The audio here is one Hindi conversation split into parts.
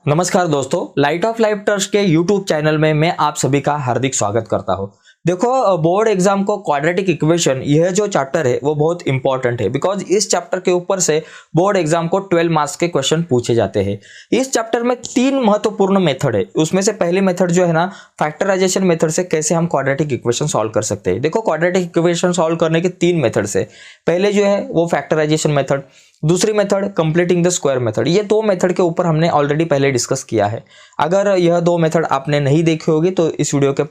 नमस्कार दोस्तों, लाइट ऑफ लाइफ ट्रस्ट के यूट्यूब चैनल में मैं आप सभी का हार्दिक स्वागत करता हूं। देखो, बोर्ड एग्जाम को क्वाड्रेटिक इक्वेशन यह जो चैप्टर है वो बहुत इंपॉर्टेंट है बिकॉज इस चैप्टर के ऊपर से बोर्ड एग्जाम को 12 मार्क्स के क्वेश्चन पूछे जाते हैं। इस चैप्टर में 3 महत्वपूर्ण मेथड है। उसमें से पहली मेथड जो है ना, फैक्टराइजेशन मेथड से कैसे हम क्वाड्रेटिक इक्वेशन सॉल्व कर सकते हैं। देखो, क्वाड्रेटिक इक्वेशन सॉल्व करने के 3 मेथड्स है। पहले जो है वो फैक्टराइजेशन मेथड, दूसरी method completing the square method. ये 2 मेथड के ऊपर हमने ऑलरेडी पहले डिस्कस किया है। अगर यह 2 मेथड आपने नहीं देखी होगी तो इस वीडियो के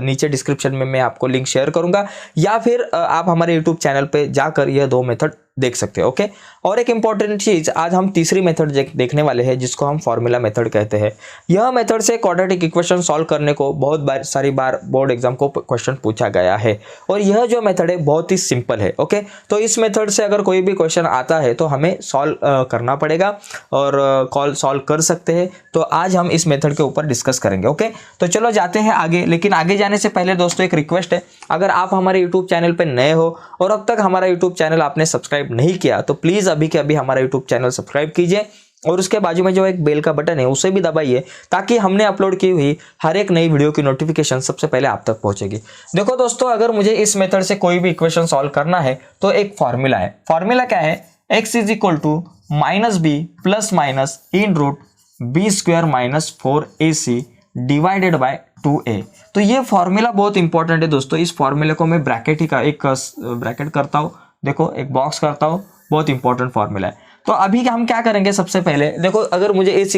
नीचे डिस्क्रिप्शन में मैं आपको लिंक शेयर करूंगा, या फिर आप हमारे यूट्यूब चैनल पे जाकर यह 2 मेथड देख सकते हो। ओके, और एक इंपॉर्टेंट चीज, आज हम तीसरी मेथड देखने वाले हैं जिसको हम फॉर्मूला मेथड कहते हैं। यह मेथड से क्वाड्रेटिक इक्वेशन सॉल्व करने को बहुत सारी बार बोर्ड एग्जाम को क्वेश्चन पूछा गया है, और यह जो मेथड है बहुत ही सिंपल है। ओके, तो इस मेथड से अगर कोई भी क्वेश्चन आता है तो हमें सॉल्व करना पड़ेगा और कॉल सॉल्व कर सकते हैं। तो आज हम इस मेथड के ऊपर डिस्कस करेंगे। ओके, तो चलो जाते हैं आगे। लेकिन आगे जाने से पहले दोस्तों एक रिक्वेस्ट है, अगर आप हमारे यूट्यूब चैनल पर नए हो और अब तक हमारा यूट्यूब चैनल आपने सब्सक्राइब नहीं किया तो प्लीज अभी के अभी हमारा यूट्यूब चैनल सब्सक्राइब कीजिए, और उसके बाजू में जो एक बेल का बटन है उसे भी दबाइए, ताकि हमने अपलोड की हुई हर एक नई वीडियो की नोटिफिकेशन सबसे पहले आप तक पहुंचेगी। देखो दोस्तों, अगर मुझे इस मेथड से कोई भी इक्वेशन सॉल्व करना है तो एक फॉर्मूला है। फॉर्मूला क्या है? x is equal to minus b plus minus in root b square minus 4ac divided by 2a। तो ये फॉर्मूला बहुत इंपॉर्टेंट है दोस्तों। इस फॉर्मूले को मैं एक ब्रैकेट करता हूँ, देखो एक बॉक्स करता हूँ, बहुत इंपॉर्टेंट फॉर्मूला है। तो अभी हम क्या करेंगे, सबसे पहले देखो, अगर मुझे इस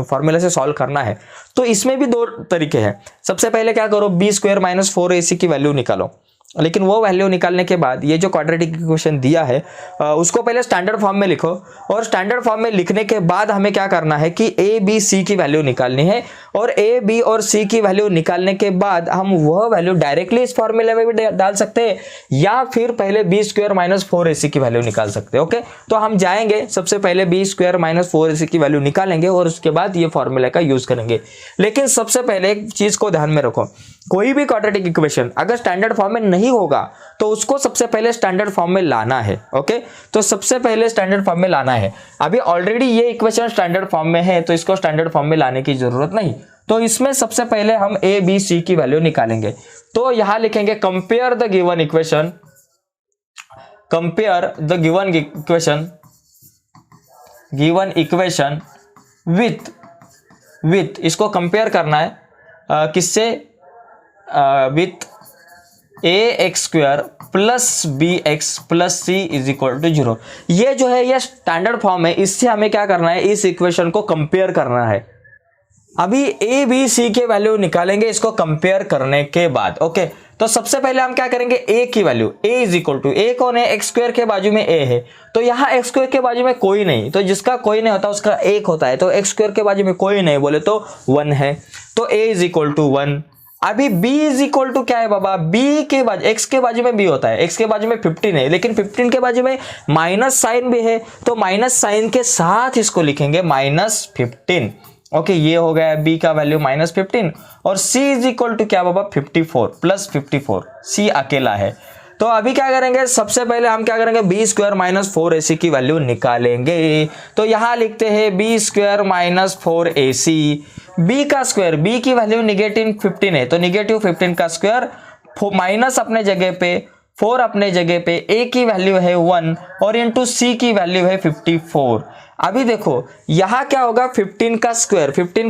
फॉर्मूला से सॉल्व करना है तो इसमें भी 2 तरीके हैं। सबसे पहले क्या करो, बी स्क्वायर माइनस 4ac की वैल्यू निकालो। लेकिन वो वैल्यू निकालने के बाद ये जो क्वाड्रेटिक इक्वेशन दिया है उसको पहले स्टैंडर्ड फॉर्म में लिखो, और स्टैंडर्ड फॉर्म में लिखने के बाद हमें क्या करना है कि ए बी सी की वैल्यू निकालनी है, और ए बी और सी की वैल्यू निकालने के बाद हम वह वैल्यू डायरेक्टली इस फॉर्मूले में भी डाल सकते हैं, या फिर पहले बी स्क्वायर माइनस 4ac की वैल्यू निकाल सकते हैं। ओके, तो हम जाएंगे, सबसे पहले बी स्क्वायर माइनस 4ac की वैल्यू निकालेंगे और उसके बाद ये फॉर्मूला का यूज करेंगे। लेकिन सबसे पहले एक चीज को ध्यान में रखो, कोई भी क्वाड्रेटिक इक्वेशन अगर स्टैंडर्ड फॉर्म में नहीं होगा तो उसको सबसे पहले स्टैंडर्ड फॉर्म में लाना है। ओके, तो सबसे पहले स्टैंडर्ड फॉर्म में लाना है। अभी ऑलरेडी ये इक्वेशन स्टैंडर्ड फॉर्म में है तो इसको स्टैंडर्ड फॉर्म में लाने की जरूरत नहीं। तो इसमें सबसे पहले हम ए बी सी की वैल्यू निकालेंगे। तो यहां लिखेंगे compare the given equation, compare the given equation with इसको कंपेयर करना है किससे, with ax square plus bx plus c is equal to 0। ये जो है ये स्टैंडर्ड फॉर्म है, इससे हमें क्या करना है, इस इक्वेशन को कंपेयर करना है। अभी a b c के वैल्यू निकालेंगे इसको कंपेयर करने के बाद। ओके, तो सबसे पहले हम क्या करेंगे, a की value, a is equal to, a कौन है, x स्क्वायर के बाजू में a है, तो यहाँ x स्क्वायर के बाजू में कोई नहीं, तो जिसका कोई नहीं होता उसका 1 होता है, तो x स्क्वायर के बाजू में कोई नहीं बोले तो 1 है, तो a इज इक्वल टू 1। अभी b इज इक्वल टू क्या है बाबा, b के बाजू, x के बाजू में b होता है, x के बाजू में 15 है, लेकिन 15 के बाजू में माइनस साइन भी है, तो माइनस साइन के साथ इसको लिखेंगे -15। ओके, ये हो गया b का वैल्यू -15, और c इज इक्वल टू क्या बाबा, 54 प्लस 54, c अकेला है। तो अभी क्या करेंगे, सबसे पहले हम क्या करेंगे, बी स्क्वायर माइनस 4ac की वैल्यू निकालेंगे। तो यहां लिखते हैं b square minus 4ac, b का स्क्वायर, b की वैल्यू -15 है तो -15 का स्क्वायर, माइनस अपने जगह पे, 4 अपने जगह पे, a की वैल्यू है 1 और इंटू c की वैल्यू है 54। अभी देखो यहां क्या होगा, 15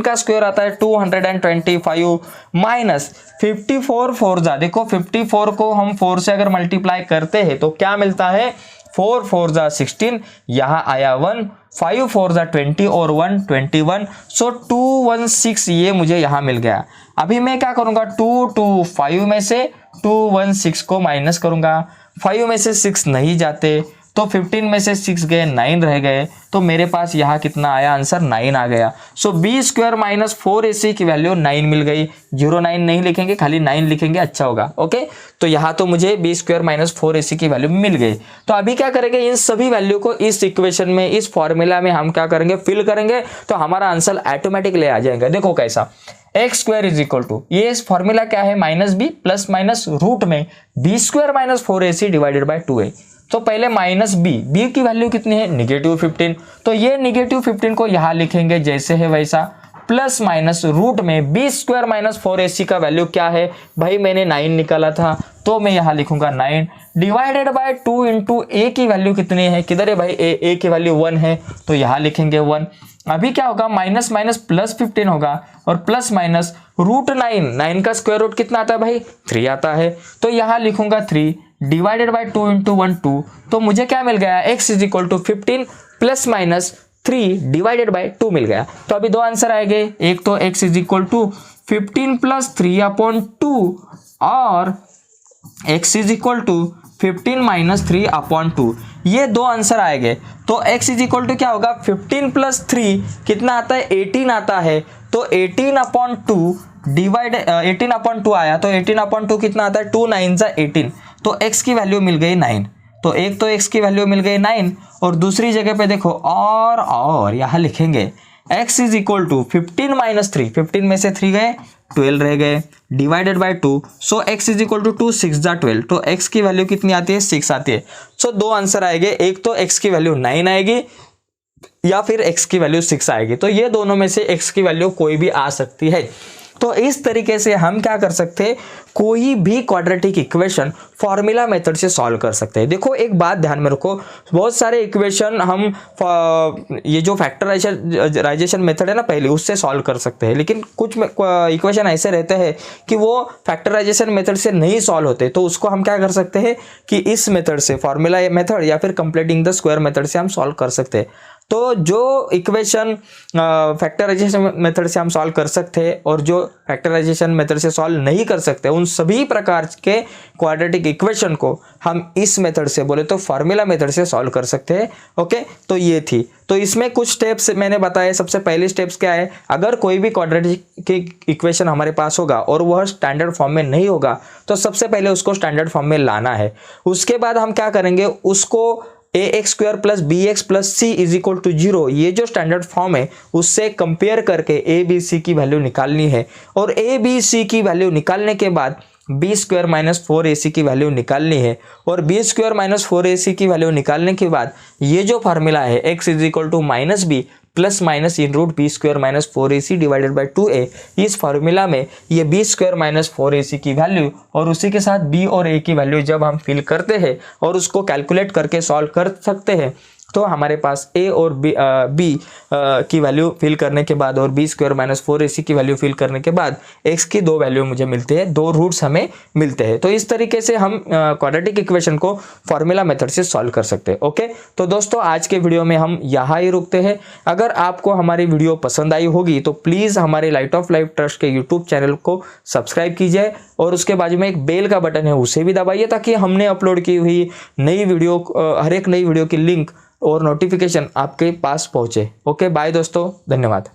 का स्क्वायर आता है 225 माइनस 54 4 जा, देखो 54 को हम 4 से अगर मल्टीप्लाई करते हैं तो क्या मिलता है, 4 4 जा 16, यहाँ आया 1, 5 4 जा 20 और 1 21, सो 216 ये मुझे यहाँ मिल गया। अभी मैं क्या करूंगा, 225 में से 216 को माइनस करूंगा, 5 में से 6 नहीं जाते, तो 15 में से 6 गए, 9 रह गए, तो मेरे पास यहाँ कितना आया, आंसर 9 आ गया। सो बी स्क्वायर माइनस 4ac की वैल्यू 9 मिल गई। 09 नहीं लिखेंगे, खाली 9 लिखेंगे, अच्छा होगा। ओके, तो यहाँ तो मुझे बी स्क्वायर माइनस 4ac की वैल्यू मिल गई। तो अभी क्या करेंगे, इन सभी वैल्यू को इस इक्वेशन में, इस फॉर्मूला में हम क्या करेंगे, फिल करेंगे, तो हमारा आंसर ऑटोमेटिकली आ जाएगा। देखो कैसा, x square is equal to, ये फॉर्मूला क्या है, -b प्लस माइनस रूट में b square minus 4ac divided by 2a। तो पहले माइनस बी की वैल्यू कितनी है -15, तो ये -15 को यहाँ लिखेंगे जैसे है वैसा, प्लस माइनस रूट में b² - 4ac का वैल्यू क्या है भाई, मैंने 9 निकाला था तो मैं यहाँ लिखूंगा 9 डिवाइडेड बाय 2 इंटू ए की वैल्यू कितनी है, किधर है भाई ए की वैल्यू 1 है तो यहाँ लिखेंगे 1। अभी क्या होगा, माइनस माइनस प्लस 15 होगा और प्लस माइनस रूट 9 का स्क्वायर रूट कितना आता है भाई 3 आता है, तो यहाँ लिखूंगा 3 डिवाइडेड बाय 2 इंटू 1 2, तो मुझे क्या मिल गया x is equal to 15 plus minus 3 divided by 2 मिल गया। तो अभी दो आंसर आएंगे, एक तो x is equal to 15 plus 3/2 और x is equal to 15 minus 3/2, ये दो आंसर आएंगे। तो x इज इक्वल टू क्या होगा 15 प्लस 3 कितना आता है 18 आता है, तो 18/2 डिवाइड 18/2 आया, तो 18/2 कितना आता है 2 9 18, तो x की वैल्यू मिल गई 9। तो एक तो x की वैल्यू मिल गई 9 और दूसरी जगह पे देखो और यहाँ लिखेंगे x is equal to 15 minus 3, 15 में से 3 गए 12 रह गए divided by 2, so x is equal to 2 6 जा 12, तो x की वैल्यू कितनी आती है 6 आती है। सो दो आंसर आएंगे, एक तो x की वैल्यू 9 आएगी या फिर x की वैल्यू 6 आएगी, तो ये दोनों में से x की वैल्यू कोई भी आ सकती है। तो इस तरीके से हम क्या कर सकते हैं, कोई भी क्वाड्रेटिक इक्वेशन फॉर्मूला मेथड से सॉल्व कर सकते हैं। देखो एक बात ध्यान में रखो, बहुत सारे इक्वेशन हम ये जो फैक्टराइजेशन मेथड है ना पहले उससे सॉल्व कर सकते हैं, लेकिन कुछ इक्वेशन ऐसे रहते हैं कि वो फैक्टराइजेशन मेथड से नहीं सॉल्व होते, तो उसको हम क्या कर सकते हैं कि इस मेथड से फॉर्मूला मेथड या फिर कंप्लीटिंग द स्क्वायर मेथड से हम सॉल्व कर सकते हैं। तो जो इक्वेशन फैक्टराइजेशन मेथड से हम सॉल्व कर सकते हैं और जो फैक्टराइजेशन मेथड से सॉल्व नहीं कर सकते, उन सभी प्रकार के क्वाड्रेटिक इक्वेशन को हम इस मेथड से बोले तो फार्मूला मेथड से सॉल्व कर सकते हैं। ओके, तो ये थी, तो इसमें कुछ स्टेप्स मैंने बताए। सबसे पहली स्टेप्स क्या है, अगर कोई भी क्वाड्रेटिक इक्वेशन हमारे पास होगा और वह स्टैंडर्ड फॉर्म में नहीं होगा तो सबसे पहले उसको स्टैंडर्ड फॉर्म में लाना है। उसके बाद हम क्या करेंगे, उसको ax² plus bx plus c is equal to 0, ये जो स्टैंडर्ड फॉर्म है उससे कंपेयर करके a b c की वैल्यू निकालनी है, और a b c की वैल्यू निकालने के बाद b² माइनस 4ac की वैल्यू निकालनी है, और b² माइनस 4ac की वैल्यू निकालने के बाद ये जो फार्मूला है x is equal to minus b plus minus in root b² minus 4ac divided by 2a, इस फार्मूला में ये b² माइनस 4ac की वैल्यू और उसी के साथ b और a की वैल्यू जब हम फिल करते हैं और उसको कैलकुलेट करके सॉल्व कर सकते हैं, तो हमारे पास a और b की वैल्यू फिल करने के बाद और b² माइनस 4ac की वैल्यू फिल करने के बाद x की दो वैल्यू मुझे मिलते हैं, दो रूट्स हमें मिलते हैं। तो इस तरीके से हम क्वाड्रेटिक इक्वेशन को फॉर्मूला मेथड से सॉल्व कर सकते हैं। ओके, तो दोस्तों आज के वीडियो में हम यहाँ ही रुकते हैं। अगर आपको हमारी वीडियो पसंद आई होगी तो प्लीज़ हमारे लाइट ऑफ लाइफ ट्रस्ट के यूट्यूब चैनल को सब्सक्राइब कीजिए और उसके बाजू में एक बेल का बटन है उसे भी दबाइए, ताकि हमने अपलोड की हुई नई वीडियो, हर एक नई वीडियो की लिंक और नोटिफिकेशन आपके पास पहुंचे। ओके, बाय दोस्तों, धन्यवाद।